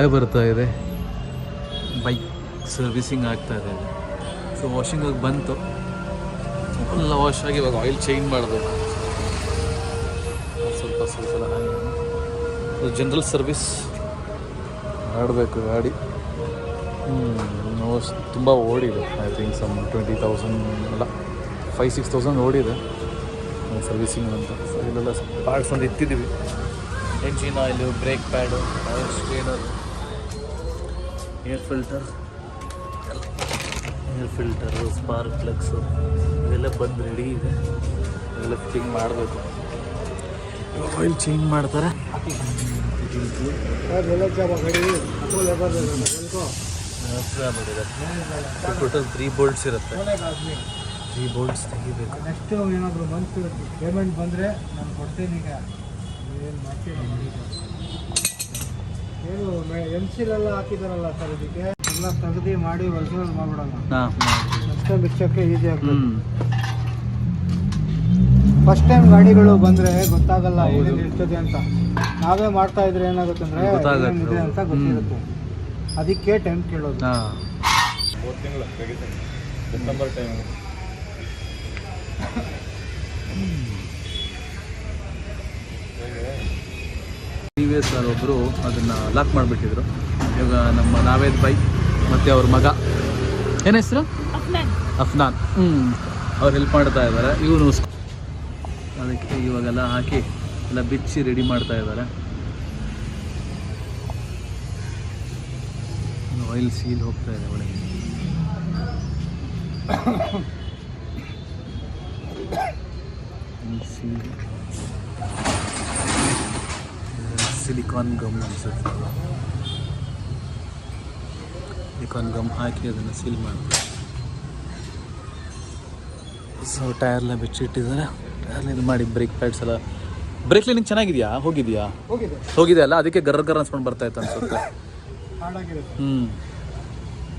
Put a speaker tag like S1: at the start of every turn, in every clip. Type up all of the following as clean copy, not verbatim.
S1: ಬರ್ತಾ ಇದೆ, bike servicing ಆಗ್ತಾ ಇದೆ. ಸೊ ವಾಷಿಂಗ್ ಆಗಿ ಬಂತು, ಎಲ್ಲ ವಾಶ್ ಆಗಿ ಇವಾಗ ಆಯಿಲ್ ಚೇಂಜ್ ಮಾಡಬೇಕು ಸ್ವಲ್ಪ ಹಾಗೆ. ಜನರಲ್ ಸರ್ವಿಸ್ ಮಾಡಬೇಕು ಗಾಡಿ. ತುಂಬ ಓಡಿದೆ, ಐ ಥಿಂಕ್ ಸಮ್ 20,000 ಅಲ್ಲ 5,000-6,000 ಓಡಿದೆ ಸರ್ವಿಸಿಂಗ್ ಅಂತ. ಸೊ ಇಲ್ಲೆಲ್ಲ ಪಾರ್ಟ್ಸ್ ಒಂದು ಇಟ್ಟಿದ್ದೀವಿ, engine oil, brake pad, oil strainer, air filter, spark plugs ಇದೆಲ್ಲ ಬಂದು ರೆಡಿ ಇದೆ. ಇದೆಲ್ಲ ಫಿಟ್ಟಿಂಗ್ ಮಾಡಬೇಕು. ಇವಾಗ ಆಯಿಲ್ ಚೇಂಜ್ ಮಾಡ್ತಾರೆ. ಟೋಟಲ್ 3 ಬೋಲ್ಟ್ಸ್ ಇರುತ್ತೆ. 3 ಬೋಲ್ಟ್ಸ್ ತೆಗಿಬೇಕು.
S2: ನೆಕ್ಸ್ಟು ಏನಾದರೂ ಬಂತು ಪೇಮೆಂಟ್ ಬಂದರೆ ನಾನು ಕೊಡ್ತೀನಿ. ಈಗ ಏನು ಮಾಡ್ತೀನಿ ಏನು MCಲೆಲ್ಲ ಹಾಕಿದಾರಲ್ಲ ಸರ್, ಇದಕ್ಕೆ ಎಲ್ಲ ತೆಗೆದು ಮಾಡಿ ಒರಿಜಿನಲ್ ಮಾಡಿಬಿಡೋಣ. ನೆಕ್ಸ್ಟ್ ಟೈಮ್ ಬಿಚ್ಚೋಕ್ಕೆ ಈಸಿ ಆಗ್ತದೆ. ಫಸ್ಟ್ ಟೈಮ್ ಗಾಡಿಗಳು ಬಂದರೆ ಗೊತ್ತಾಗಲ್ಲ ಏನೇನು ಇರ್ತದೆ ಅಂತ. ನಾವೇ ಮಾಡ್ತಾ ಇದ್ರೆ ಏನಾಗುತ್ತೆ ಅಂದರೆ ಏನಿದೆ ಅಂತ ಗೊತ್ತಿರುತ್ತೆ. ಅದಕ್ಕೆ ಟೈಮ್ ಕೇಳೋದು.
S1: 4 ತಿಂಗಳು ಡಿಸೆಂಬರ್ ಟೈಮ್. TVS ಒಬ್ಬರು ಅದನ್ನು ಲಾಕ್ ಮಾಡಿಬಿಟ್ಟಿದ್ರು. ಇವಾಗ ನಮ್ಮ ನಾವೇದ್ ಬೈ ಮತ್ತು ಅವ್ರ ಮಗ ಏನು ಹೆಸರು ಅಫ್ನಾನ್, ಅವ್ರು ಹೆಲ್ಪ್ ಮಾಡ್ತಾ ಇದ್ದಾರೆ. ಇವನು ಅದಕ್ಕೆ ಇವಾಗೆಲ್ಲ ಹಾಕಿ ಎಲ್ಲ ಬಿಚ್ಚಿ ರೆಡಿ ಮಾಡ್ತಾ ಇದ್ದಾರೆ. ಆಯಿಲ್ ಸೀಲ್ ಹೋಗ್ತಾ ಇದೆ ಒಳಗೆ. ಸಿಲಿಕಾನ್ ಗಮ್ ಅನ್ಸುತ್ತೆ. ಸಿಲಿಕಾನ್ ಗಮ್ ಹಾಕಿ ಅದನ್ನು ಸೀಲ್ ಮಾಡ್ತಾರೆ. ಸೊ ಟೈರ್ನ ಬಿಚ್ಚಿಟ್ಟಿದ್ದಾರೆ. ಟೈರ್ನ ಇದು ಮಾಡಿ ಬ್ರೇಕ್ ಪ್ಯಾಡ್ಸ್ ಎಲ್ಲ. ಬ್ರೇಕ್ ಲೈನಿಂಗ್ ಚೆನ್ನಾಗಿದೆಯಾ? ಹೋಗಿದೆ ಅಲ್ಲ, ಅದಕ್ಕೆ ಗರ್ ಅನ್ಸ್ಕೊಂಡು ಬರ್ತಾ ಇತ್ತು ಅನ್ಸುತ್ತೆ.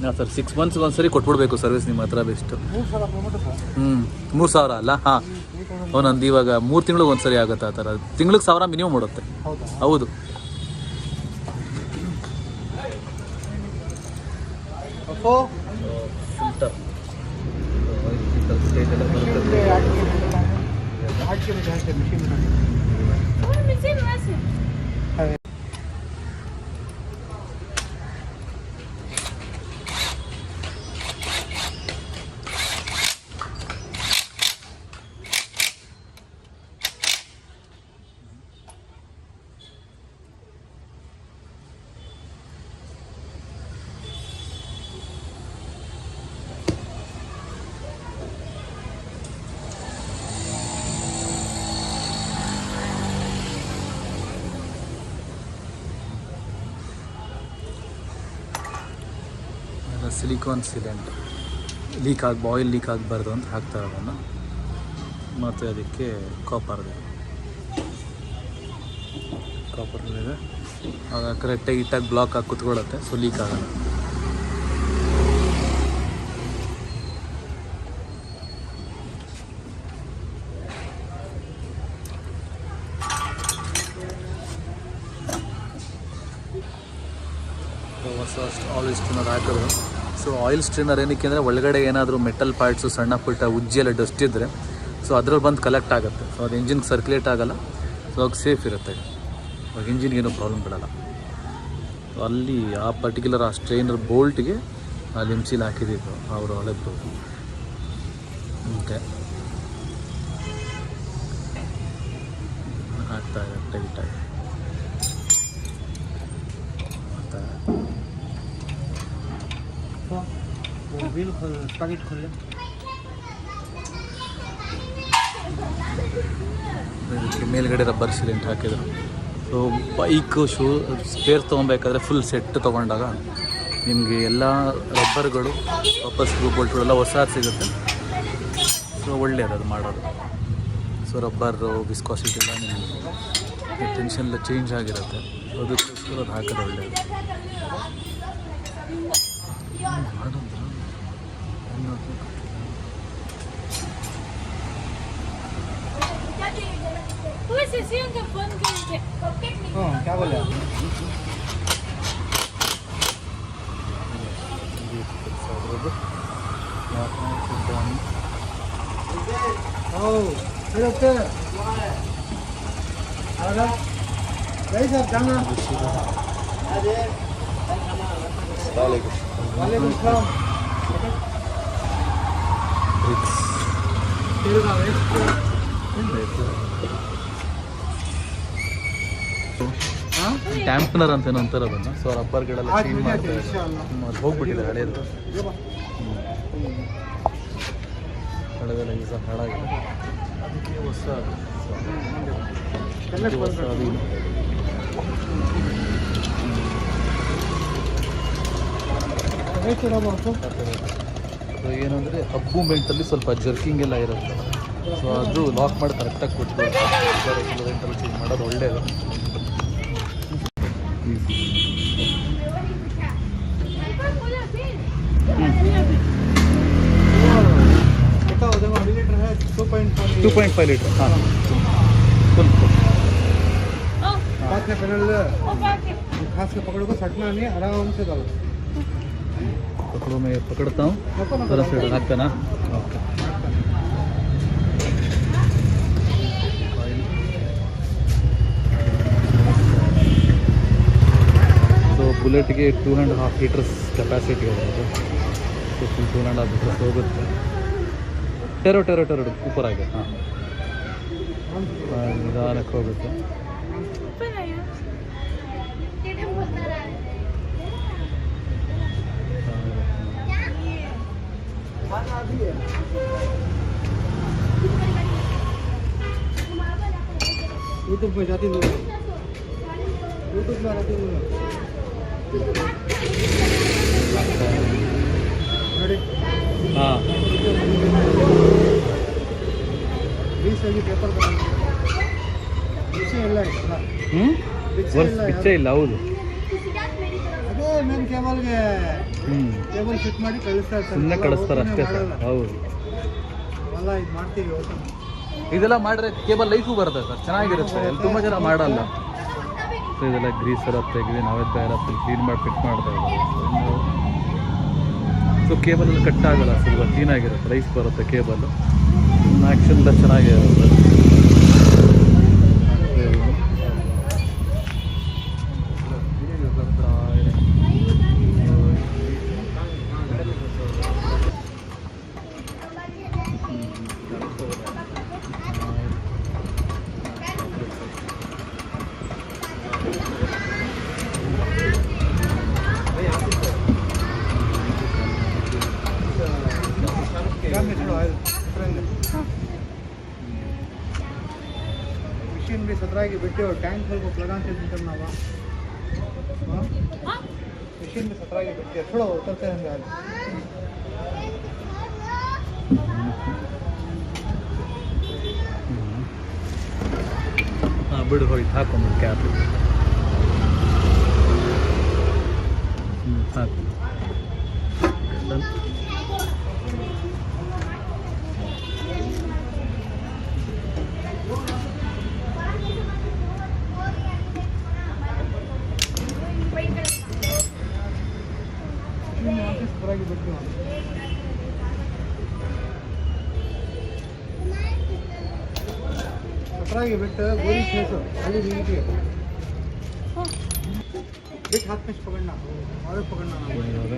S1: ಹಾಂ ಸರ್, 6 ಮಂತ್ಸ್ಗೆ ಒಂದ್ಸರಿ ಕೊಟ್ಬಿಡ್ಬೇಕು ಸರ್ವಿಸ್ ನಿಮ್ಮ ಹತ್ರ. ಬೆಸ್ಟು. 3,000 ಅಲ್ಲ? ಹಾಂ, ನಂದು ಇವಾಗ 3 ತಿಂಗಳಿಗೆ ಒಂದ್ಸರಿ ಆಗುತ್ತೆ ಆ ಥರ. ತಿಂಗ್ಳಿಗೆ 1,000 ಮಿನಿಮಮ್ ಮಾಡುತ್ತೆ. ಹೌದು. ಫಿಲ್ಟರ್ ಸಿಲಿಕಾನ್ ಸಿಲೆಂಟ್ ಆಯಿಲ್ ಲೀಕ್ ಆಗಬಾರ್ದು ಅಂತ ಹಾಕ್ತಾರೆ ಅದನ್ನು. ಮತ್ತು ಅದಕ್ಕೆ ಕಾಪರ್ದಿದೆ, ಆಗ ಕರೆಕ್ಟಾಗಿ ಇಟ್ಟಾಗಿ ಬ್ಲಾಕ್ ಆಗಿ ಕುತ್ಕೊಳ್ಳುತ್ತೆ. ಸೊ ಲೀಕ್ ಆಗಲ್ಲ. ಹೊಸ ಆಯಿಲ್ ಸ್ಟ್ರೇನರ್ ಹಾಕಿದ್ರು. ಸೊ ಆಯಿಲ್ ಸ್ಟ್ರೇನರ್ ಏನಕ್ಕೆ ಅಂದರೆ ಒಳಗಡೆ ಏನಾದರೂ ಮೆಟಲ್ ಪಾರ್ಟ್ಸು, ಸಣ್ಣ ಪುಟ್ಟ ಉಜ್ಜಿ ಎಲ್ಲ ಡಸ್ಟ್ ಇದ್ದರೆ ಸೊ ಅದ್ರಲ್ಲಿ ಬಂದು ಕಲೆಕ್ಟ್ ಆಗುತ್ತೆ. ಸೊ ಅದು ಇಂಜಿನ್ಗೆ ಸರ್ಕ್ಯುಲೇಟ್ ಆಗೋಲ್ಲ. ಸೊ ಅವಾಗ ಸೇಫ್ ಇರುತ್ತೆ. ಅವಾಗ ಇಂಜಿನ್ಗೆ ಏನೂ ಪ್ರಾಬ್ಲಮ್ ಬಿಡೋಲ್ಲ. ಸೊ ಅಲ್ಲಿ ಆ ಪರ್ಟಿಕ್ಯುಲರ್ ಆ ಸ್ಟ್ರೇನರ್ ಬೋಲ್ಟ್ಗೆ ಅಲ್ಲಿ MCಲ್ ಹಾಕಿದ್ದು ಅವರು ಹಳೆಬ್ರು. ಓಕೆ, ಹಾಕ್ತಾ ಇದೆ ಟೈಟಾಗಿ.
S2: ಪ್ಯಾಕೆಟ್ ಖೋಲ್.
S1: ಇದಕ್ಕೆ ಮೇಲ್ಗಡೆ ರಬ್ಬರ್ ಸಿಲೆಂಟ್ ಹಾಕಿದ್ರು. ಸೊ ಬೈಕು ಸ್ಪೇರ್ ತೊಗೊಬೇಕಾದ್ರೆ ಫುಲ್ ಸೆಟ್ ತೊಗೊಂಡಾಗ ನಿಮಗೆ ಎಲ್ಲ ರಬ್ಬರ್ಗಳು ವಾಪಸ್ ಬೋಲ್ಟ್ಗಳೆಲ್ಲ ಹೊಸ ಸಿಗುತ್ತೆ. ಸೊ ಒಳ್ಳೆಯದು ಅದು ಮಾಡೋದು. ಸೊ ರಬ್ಬರು ವಿಸ್ಕಾಸಿಟಿ ಎಲ್ಲ ನಿಮಗೆ ಟೆನ್ಷನ್ ಎಲ್ಲ ಚೇಂಜ್ ಆಗಿರುತ್ತೆ. ಅದಕ್ಕೋಸ್ಕರ ಅದು ಹಾಕೋದು ಒಳ್ಳೆಯದು.
S2: क्या बोले? Oh, hello sir. Ada? Guys, आप जाना? वालेकुम सलाम.
S1: ಬ್ರಿಕ್ಸ್
S2: ತಿರುಗಾ ಹಾಂ
S1: ಟ್ಯಾಂಪ್ನರ್ ಅಂತ ಏನೋ ಅಂತಾರೆ ಅದನ್ನು. ಸೊ ರಬ್ಬರ್ಗಳೆಲ್ಲ ಕ್ಲೀನ್ ಮಾಡ್ತಾ ಇದ್ದಾರೆ. ಅದು ಹೋಗ್ಬಿಟ್ಟಿದೆ ಹಳೆಯದು. ಹಳೆದೆಲ್ಲ ಈಗ ಸಹ ಹಾಳಾಗಿದೆ. ಅದಕ್ಕೆ ಹೊಸ ಹೊಸ ಅದು ಏನಂದರೆ ಅಪ್ ಮೂಮೆಂಟಲ್ಲಿ ಸ್ವಲ್ಪ ಜರ್ಕಿಂಗ್ ಎಲ್ಲ ಇರುತ್ತೆ. ಸೊ ಅದು ಲಾಕ್ ಮಾಡಿ ಕರೆಕ್ಟಾಗಿ ಕೊಟ್ಬಿಟ್ಟು ಚೇಂಜ್ ಮಾಡೋದು ಒಳ್ಳೆಯದು.
S2: Two point
S1: 2.5 litre. हाँ फुल
S2: हाथ में पैनल खास के पकड़ो को सटना नहीं, आराम से डालो.
S1: पकड़ो, मैं पकड़ता हूँ. थोड़ा सा रखता ना. ओके. ಸೊ ಬುಲೆಟ್ಗೆ 2.5 ಲೀಟರ್ಸ್ ಕೆಪಾಸಿಟಿ ಇದೆ. ಸೊ ಫುಲ್ 2.5 ಲೀಟರ್ಸ್ ಹೋಗುತ್ತೆ. ಟೆರೋ ಟೆರೋ ಟೆರೋ ऊपर ಆಗಿದೆ. ಹಾಂ ನಿಧಾನಕ್ಕೆ ಹೋಗುತ್ತೆ.
S2: यूट्यूब में जाती हूँ, यूट्यूब में रहती हूँ.
S1: ಹಾಂ
S2: ರೀಸೆಂಟ್ಲಿ ಪೇಪರ್ ಬಿಚ್ಚೆ ಇಲ್ಲ ಇತ್ತಲ್ಲ.
S1: ಬಿಚ್ಚೇ ಇಲ್ಲ. ಹೌದು
S2: ಅದೇ ಮೇನ್ ಕೇಬಲ್ಗೆ ಕೇಬಲ್ ಫಿಟ್ ಮಾಡಿ ಕಳಿಸ್ತಾ ಇರ್ತಾರೆ.
S1: ಸುಮ್ಮನೆ ಕಳಿಸ್ತಾರೆ ಅಷ್ಟೇ ಸರ್. ಹೌದು
S2: ಅಲ್ಲ ಇದು ಮಾಡ್ತೀವಿ ಓಪನ್.
S1: ಇದೆಲ್ಲ ಮಾಡಿದ್ರೆ ಕೇಬಲ್ ಲೈಫು ಬರುತ್ತೆ ಸರ್, ಚೆನ್ನಾಗಿರುತ್ತೆ. ಇಲ್ಲಿ ತುಂಬ ಜನ ಮಾಡಲ್ಲ. ಸೊ ಇದೆಲ್ಲ ಗ್ರೀಸ್ ಎಲ್ಲ ತೆಗೆದು ನಾವೆಲ್ಲ ಎಲ್ಲ ಫುಲ್ ಕ್ಲೀನ್ ಮಾಡಿ ಫಿಟ್ ಮಾಡ್ತಾ ಇದ್ದೀವಿ. ಸೊ ಕೇಬಲ್ ಎಲ್ಲ ಕಟ್ ಆಗಲ್ಲ, ಸ್ವಲ್ಪ ಕ್ಲೀನಾಗಿರುತ್ತೆ, ಲೈಫ್ ಬರುತ್ತೆ ಕೇಬಲ್. ಆ್ಯಕ್ಷನ್ ಎಲ್ಲ ಚೆನ್ನಾಗಿರುತ್ತೆ.
S2: मशीन भी 17 की बैठे और टैंक को लगान से करना हुआ. मशीन में 17 की बैठे थोड़ा उतरते हैं आज.
S1: ಹಾಂ ಬಿಡು, ಹೋಯ್ತು ಹಾಕೊಂಡು ಕ್ಯಾಪ್. ಹಾಕು.
S2: बिट गोली 600 खाली नीचे बिट हाथ में पकड़ना और पकड़ना.
S1: ಇವಾಗ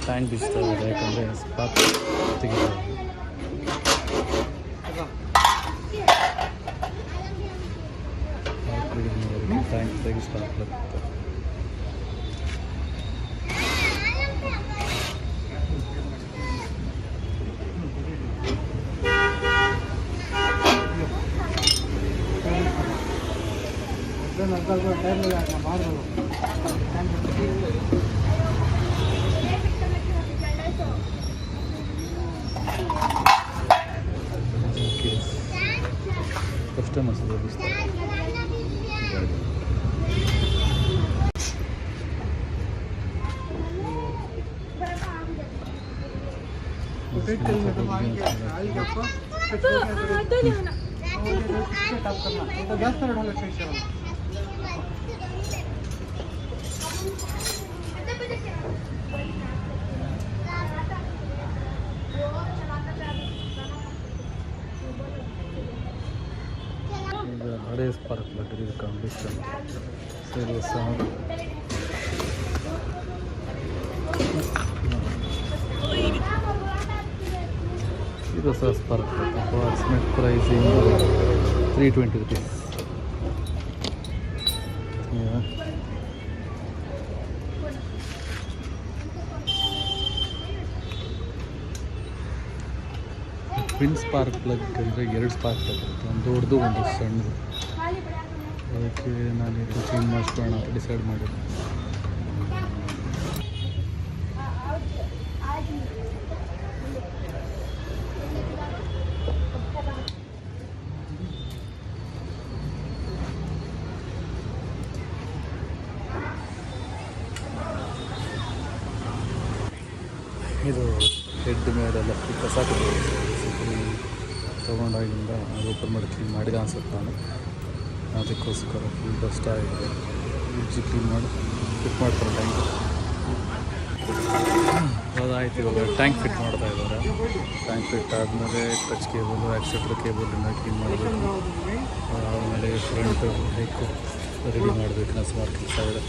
S1: ಟ್ಯಾಂಕ್ ಬಿಚ್ತಾ ಇದೆ, ಯಾಕಂದರೆ ಸ್ಪಾರ್ಕ್ ತೆಗಿತಾರೆ. ಟ್ಯಾಂಕ್ ತೆಗಿ ಸ್ಪಾರ್ಕ್ ಬರುತ್ತೆ.
S2: टाइम लगाना मार दो.
S1: ಕಸ್ಟಮರ್ಸ್
S2: गैस पर डालो फेशियल.
S1: ಸ್ಪಾರ್ಕ್ ಪ್ಲಗ್ ಇದು ಡಿಸ್ಟೆಂಟ್. ಸೊ ಇದು ಸೌಂಡ್ ಇದು ಸಹ spark plug. Approximate pricing 320 rupees. Twin spark plug ಅಂದರೆ 2 ಸ್ಪಾರ್ಕ್ ಪ್ಲಗ್ ಇರುತ್ತೆ, ಒಂದು ದೊಡ್ಡದು ಒಂದು ಸಣ್ಣದು. ಅದಕ್ಕೆ ನಾನು ಇದು ಚೇಂಜ್ ಮಾಡಿಸ್ಕೊಳ್ಳೋಣ ಅಂತ ಡಿಸೈಡ್ ಮಾಡಿದ್ದೆ. ಇದು ಹೆಡ್ ಮೇಲೆಲ್ಲ ಕಸ ತೊಗೊಂಡಾಗಿಂದ ಓಪನ್ ಮಾಡಿ ಕ್ಲೀನ್ ಮಾಡಿದ ಅನ್ಸುತ್ತೆ ನಾನು. ಅದಕ್ಕೋಸ್ಕರ ಫುಲ್ ಡಸ್ಟ್ ಆಗಿದೆ. ಉಜ್ಜಿ ಕ್ಲೀನ್ ಮಾಡಿ ಫಿಟ್ ಮಾಡ್ತಾರೆ ಟ್ಯಾಂಕ್. ಅದಾಯ್ತು. ಇವಾಗ ಟ್ಯಾಂಕ್ ಫಿಟ್ ಮಾಡ್ತಾ ಇದ್ದಾರೆ. ಟ್ಯಾಂಕ್ ಫಿಟ್ ಆದಮೇಲೆ ಟಚ್ ಕೇಬಲ್, ಆಕ್ಸಿಲೇಟರ್ ಕೇಬಲನ್ನು ಕ್ಲೀನ್ ಮಾಡಬೇಕು. ಆಮೇಲೆ ಫ್ರಂಟ್ ಬ್ರೇಕು ರೆಡಿ ಮಾಡಬೇಕು. ನಾನು ಸುಮಾರು ಕೆಲಸ ಇದೆ.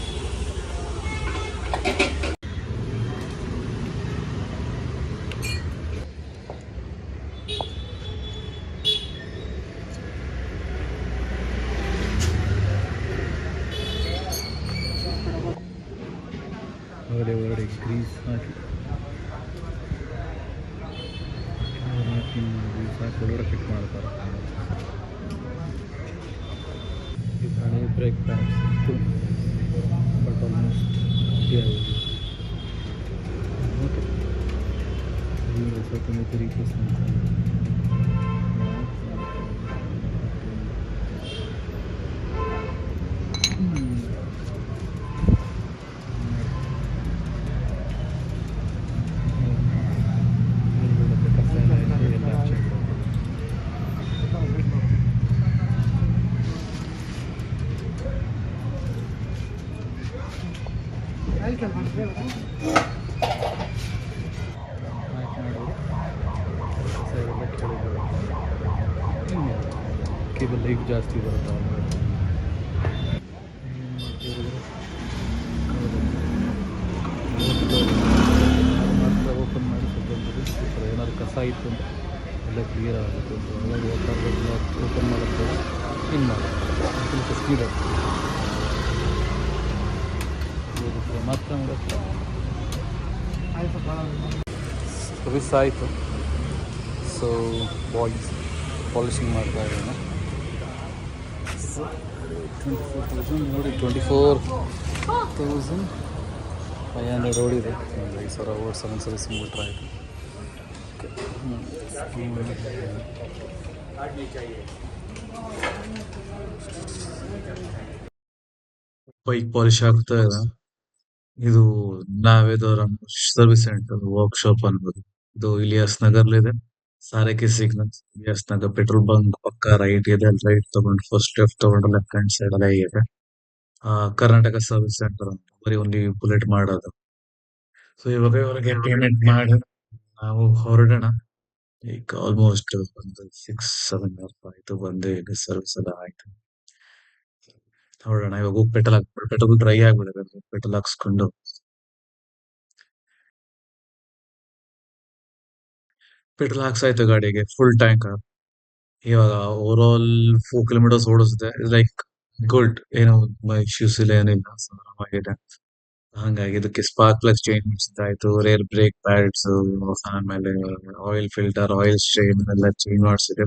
S1: ಹೊರಗಡೆ ಗ್ರೀಸ್ ಹಾಕಿ ಗ್ರೀಸ್ ಹಾಕಿ ಒಳಗಡೆ ಫಿಟ್ ಮಾಡ್ತಾರೆ. ಇದು ಹಳೆ ಬ್ರೇಕ್ ಪ್ಯಾಡ್ಸ್ ಇತ್ತು, ಬಟ್ ಆಲ್ಮೋಸ್ಟ್ ಓಕೆ. ಈಗ ಸ್ವಲ್ಪ 3%. ಕೇಬಲ್ ಲೈಫ್ ಜಾಸ್ತಿ ಬರುತ್ತೆ. ಮಾತ್ರ ಓಪನ್ ಮಾಡಿ ಸ್ವಲ್ಪ ಏನಾದ್ರು ಕಸ ಇತ್ತು ಅಂತ ಎಲ್ಲ ಕ್ಲಿಯರ್ ಆಗುತ್ತೆ. ಒಳಗೆ ಓಪನ್ ಮಾಡೋದು ಕ್ಲೀನ್ ಮಾಡೋದು ಸ್ವಲ್ಪ ಸ್ಪೀಡ್ ಆಗ್ತದೆ. ಮಾತ್ರ ಮಾಡೋಕ್ಕೆ ಸರ್ವಿಸ್ ಆಯಿತು. ಸೊ ಬಾಯ್ಸ್ ಪಾಲಿಶಿಂಗ್ ಮಾಡ್ತಾ ಇದ್ದೇನೆ. 24,000 ನೋಡಿ, 24,500 ಓಡಿದೆ. ಒಂದು 5,000 ಓಡಿಸ್ ಸರ್ವಿಸ್ ಬಿಟ್ರೆ ಆಯಿತು. ಬೈಕ್ ಪಾಲಿಶ್ ಆಗ್ತಾ ಇದೆ. ಇದು ನಾವೇದವರ ಸರ್ವಿಸ್ ಸೆಂಟರ್ ವರ್ಕ್ಶಾಪ್ ಅನ್ಬೋದು. ಇದು ಇಲಿಯಾಸ್ ನಗರ್ಲಿದೆ. ಸಾರಕ್ಕೆ signal Ilyas Nagar petrol bunk ಪಕ್ಕ ರೈಟ್ ಇದೆ. ಅಲ್ಲಿ ರೈಟ್ ತಗೊಂಡು ಫಸ್ಟ್ ಲೆಫ್ಟ್ ತಗೊಂಡು ಲೆಫ್ಟ್ ಹ್ಯಾಂಡ್ ಸೈಡ್ ಅಲ್ಲೇ ಇದೆ ಕರ್ನಾಟಕ ಸರ್ವಿಸ್ ಸೆಂಟರ್ ಅಂತ. ಬರೀ ಒಂದು ಬುಲೆಟ್ ಮಾಡೋದು. ಸೊ ಇವಾಗ ಇವರಿಗೆ ಪೇಮೆಂಟ್ ಮಾಡಿ ನಾವು ಹೊರಡೋಣ. ಈಗ ಆಲ್ಮೋಸ್ಟ್ ಒಂದು 6-7 ಅವರ್ಸ್ ಆಯ್ತು ಬಂದು. ಈಗ ಸರ್ವಿಸ್ ಎಲ್ಲ ಆಯ್ತು. ಹೊರಡೋಣ. ಇವಾಗ ಹೋಗಿ ಪೆಟ್ರೋಲ್ ಡ್ರೈ ಆಗ್ಬಿಡುತ್ತೆ. ಪೆಟ್ರೋಲ್ ಹಾಕ್ಸ್ಕೊಂಡು ಪೆಟ್ರೋಲ್ ಹಾಕ್ಸಾಯ್ತು ಗಾಡಿಗೆ ಫುಲ್ ಟ್ಯಾಂಕ್. ಇವಾಗ ಓವರ್ ಆಲ್ 4 ಕಿಲೋಮೀಟರ್ಸ್ ಓಡಿಸಿದೆ. ಲೈಕ್ ಗುಡ್, ಏನೋ ಇಶ್ಯೂಸ್ ಇಲ್ಲ, ಏನಿಲ್ಲ, ಆರಾಮಾಗಿದೆ. ಹಂಗಾಗಿ ಇದಕ್ಕೆ ಸ್ಪಾರ್ಕ್ ಪ್ಲಗ್ ಚೇಂಜ್ ಮಾಡಿಸಿದ್ದಾಯ್ತು, ರೇರ್ ಬ್ರೇಕ್ ಪ್ಯಾಡ್ಸ್, ಆಮೇಲೆ ಆಯಿಲ್ ಫಿಲ್ಟರ್, ಆಯಿಲ್ ಸ್ಟ್ರೈನ್ ಎಲ್ಲ ಚೇಂಜ್ ಮಾಡಿಸಿದೆ.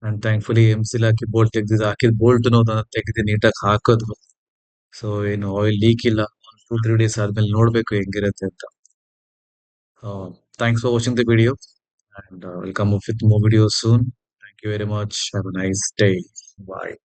S1: ಅಂಡ್ ಥ್ಯಾಂಕ್ಫುಲಿ ಎಮ್ಸಿಲ್ ಹಾಕಿ ಬೋಲ್ಟ್ ತೆಗ್ದಿದ್ದು, ಹಾಕಿದ ಬೋಲ್ಟ್ ತೆಗೆದು ನೀಟಾಗಿ ಹಾಕೋದು. ಸೊ ಏನು ಆಯಿಲ್ ಲೀಕ್ ಇಲ್ಲ. 2-3 ಡೇಸ್ ಆದ್ಮೇಲೆ ನೋಡ್ಬೇಕು ಹೆಂಗಿರುತ್ತೆ ಅಂತ. Thanks for watching the video and we'll come up with more videos soon. Thank you very much. Have a nice day. Bye.